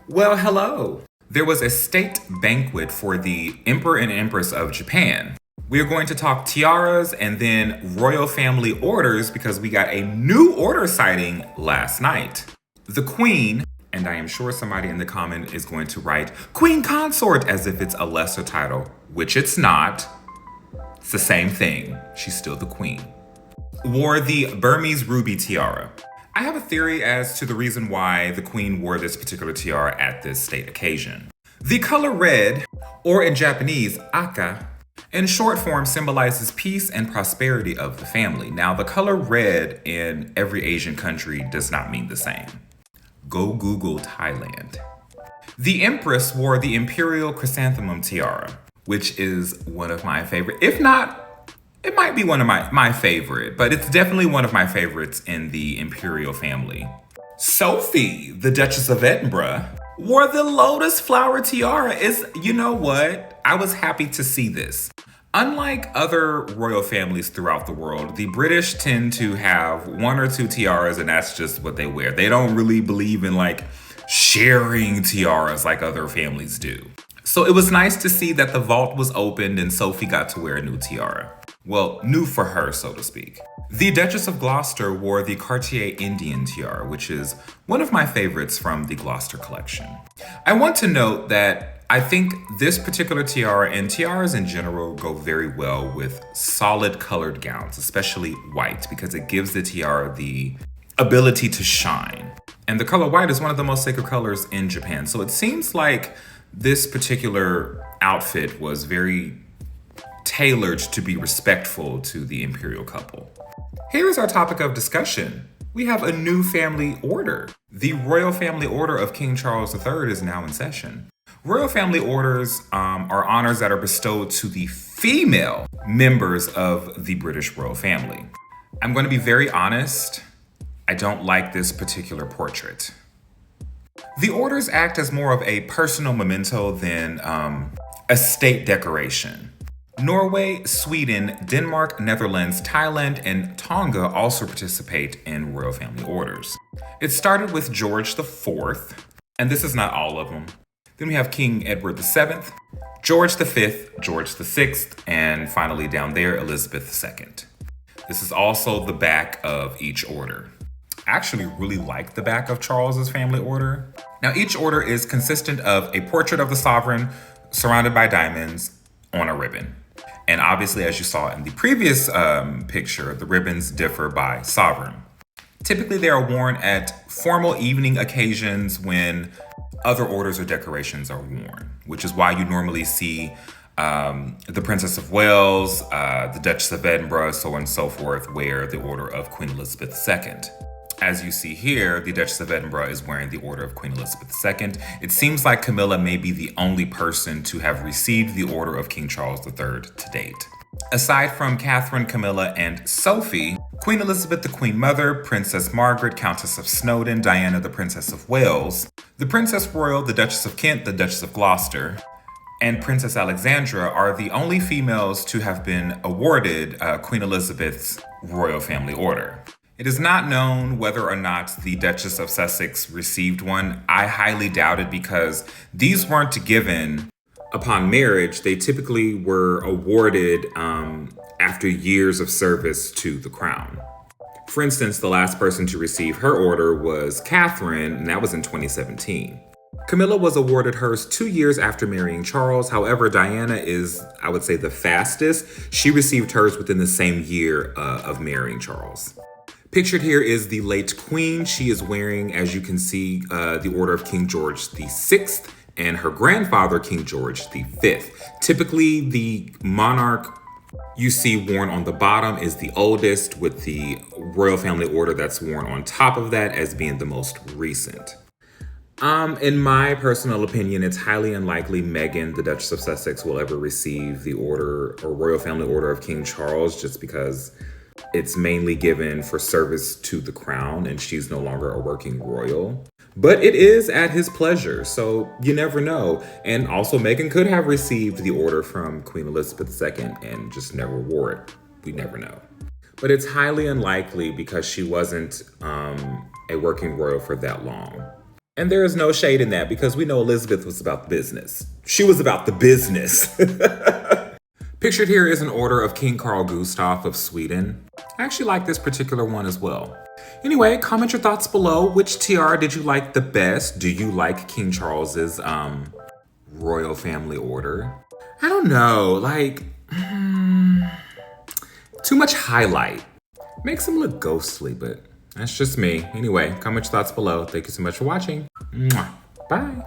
Well, hello. There was a state banquet for the Emperor and Empress of Japan. We are going to talk tiaras and then royal family orders because we got a new order sighting last night. The Queen, and I am sure somebody in the comment is going to write Queen Consort as if it's a lesser title, which it's not. It's the same thing. She's still the Queen. Wore the Burmese ruby tiara. I have a theory as to the reason why the Queen wore this particular tiara at this state occasion. The color red, or in Japanese, aka, in short form symbolizes peace and prosperity of the family. Now, the color red in every Asian country does not mean the same. Go Google Thailand. The Empress wore the Imperial Chrysanthemum tiara, which is one of my favorite, if not it might be one of my favorite, but it's definitely one of my favorites in the imperial family. Sophie, the Duchess of Edinburgh, wore the lotus flower tiara. You know what? I was happy to see this. Unlike other royal families throughout the world, the British tend to have one or two tiaras and that's just what they wear. They don't really believe in sharing tiaras like other families do. So it was nice to see that the vault was opened and Sophie got to wear a new tiara. Well, new for her, so to speak. The Duchess of Gloucester wore the Cartier Indian tiara, which is one of my favorites from the Gloucester collection. I want to note that I think this particular tiara and tiaras in general go very well with solid colored gowns, especially white, because it gives the tiara the ability to shine. And the color white is one of the most sacred colors in Japan. So it seems like this particular outfit was very tailored to be respectful to the imperial couple. Here is our topic of discussion. We have a new family order. The Royal Family Order of King Charles III is now in session. Royal Family Orders are honors that are bestowed to the female members of the British royal family. I'm going to be very honest, I don't like this particular portrait. The orders act as more of a personal memento than a state decoration. Norway, Sweden, Denmark, Netherlands, Thailand, and Tonga also participate in royal family orders. It started with George IV, and this is not all of them. Then we have King Edward VII, George V, George VI, and finally down there, Elizabeth II. This is also the back of each order. I actually really like the back of Charles's family order. Now, each order is consistent of a portrait of the sovereign surrounded by diamonds on a ribbon. And obviously, as you saw in the previous picture, the ribbons differ by sovereign. Typically, they are worn at formal evening occasions when other orders or decorations are worn, which is why you normally see the Princess of Wales, the Duchess of Edinburgh, so on and so forth, wear the Order of Queen Elizabeth II. As you see here, the Duchess of Edinburgh is wearing the Order of Queen Elizabeth II. It seems like Camilla may be the only person to have received the Order of King Charles III to date. Aside from Catherine, Camilla, and Sophie, Queen Elizabeth, the Queen Mother, Princess Margaret, Countess of Snowdon, Diana, the Princess of Wales, the Princess Royal, the Duchess of Kent, the Duchess of Gloucester, and Princess Alexandra are the only females to have been awarded Queen Elizabeth's Royal Family Order. It is not known whether or not the Duchess of Sussex received one. I highly doubt it because these weren't given upon marriage. They typically were awarded after years of service to the crown. For instance, the last person to receive her order was Catherine, and that was in 2017. Camilla was awarded hers 2 years after marrying Charles. However, Diana is, I would say, the fastest. She received hers within the same year of marrying Charles. Pictured here is the late queen. She is wearing, as you can see, the Order of King George VI and her grandfather, King George V. Typically, the monarch you see worn on the bottom is the oldest, with the royal family order that's worn on top of that as being the most recent. In my personal opinion, it's highly unlikely Meghan, the Duchess of Sussex, will ever receive the order or royal family order of King Charles, just because it's mainly given for service to the crown and she's no longer a working royal. But it is at his pleasure, so you never know. And also Meghan could have received the order from Queen Elizabeth II and just never wore it. We never know. But it's highly unlikely because she wasn't a working royal for that long. And there is no shade in that because we know Elizabeth was about the business. She was about the business. Pictured here is an order of King Carl Gustaf of Sweden. I actually like this particular one as well. Anyway, comment your thoughts below. Which tiara did you like the best? Do you like King Charles's royal family order? I don't know, like, too much highlight. Makes him look ghostly, but that's just me. Anyway, comment your thoughts below. Thank you so much for watching. Mwah. Bye.